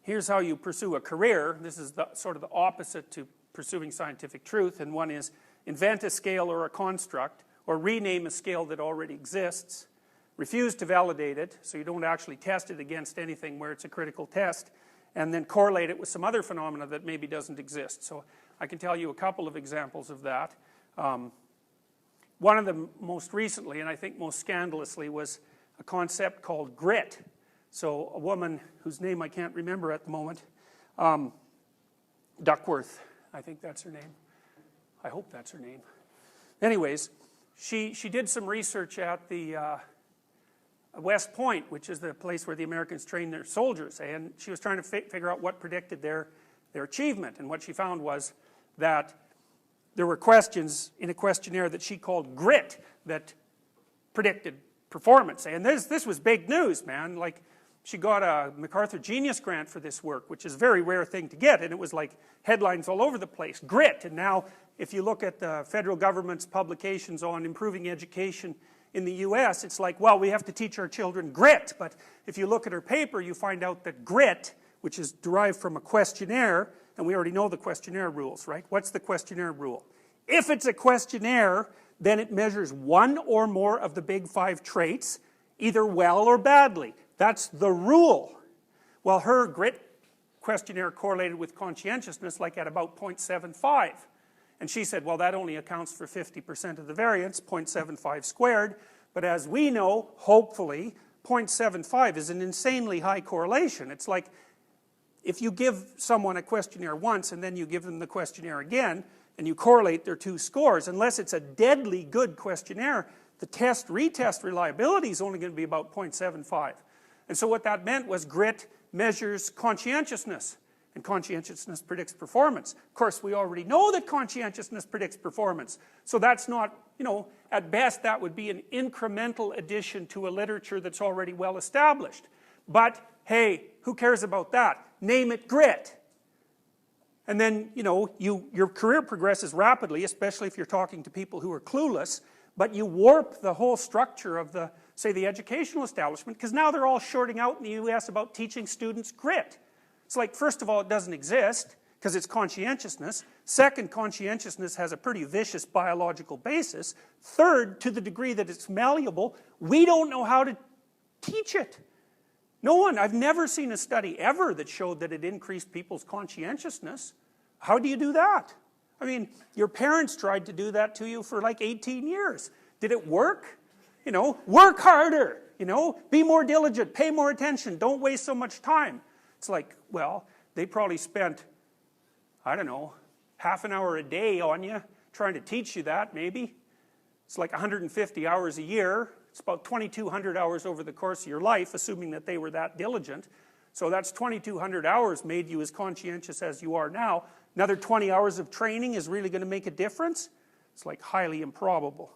here's how you pursue a career. This is sort of the opposite to pursuing scientific truth, and one is invent a scale or a construct, or rename a scale that already exists, refuse to validate it, so you don't actually test it against anything where it's a critical test, and then correlate it with some other phenomena that maybe doesn't exist. So I can tell you a couple of examples of that. One of them most recently, and I think most scandalously, was a concept called grit. So a woman whose name I can't remember at the moment, Duckworth, I think that's her name. I hope that's her name. Anyways, she did some research at the West Point, which is the place where the Americans train their soldiers, and she was trying to figure out what predicted their achievement. And what she found was that there were questions in a questionnaire that she called grit that predicted performance. And this was big news, man. Like, she got a MacArthur Genius Grant for this work, which is a very rare thing to get, and it was like headlines all over the place. Grit. And now, if you look at the federal government's publications on improving education in the US, it's like, well, we have to teach our children grit. But if you look at her paper, you find out that grit, which is derived from a questionnaire, and we already know the questionnaire rules, right? What's the questionnaire rule? If it's a questionnaire, then it measures one or more of the big 5 traits, either well or badly. That's the rule. Well, her grit questionnaire correlated with conscientiousness like at about 0.75. And she said, well, that only accounts for 50% of the variance, 0.75 squared. But as we know, hopefully, 0.75 is an insanely high correlation. It's like if you give someone a questionnaire once and then you give them the questionnaire again and you correlate their 2 scores, unless it's a deadly good questionnaire, the retest reliability is only going to be about 0.75. And so what that meant was grit measures conscientiousness, and conscientiousness predicts performance. Of course, we already know that conscientiousness predicts performance, so that's not, at best that would be an incremental addition to a literature that's already well established. But, hey, who cares about that? Name it grit. And then, your career progresses rapidly, especially if you're talking to people who are clueless, but you warp the whole structure of say the educational establishment, because now they're all shorting out in the US about teaching students grit. It's like, first of all, it doesn't exist, because it's conscientiousness. Second, conscientiousness has a pretty vicious biological basis. Third, to the degree that it's malleable, we don't know how to teach it. No one, I've never seen a study ever that showed that it increased people's conscientiousness. How do you do that? I mean, your parents tried to do that to you for like 18 years. Did it work? Work harder, be more diligent, pay more attention, don't waste so much time. It's like, well, they probably spent, I don't know, half an hour a day on you, trying to teach you that, maybe. It's like 150 hours a year. It's about 2,200 hours over the course of your life, assuming that they were that diligent. So that's 2,200 hours made you as conscientious as you are now. Another 20 hours of training is really going to make a difference? It's like highly improbable.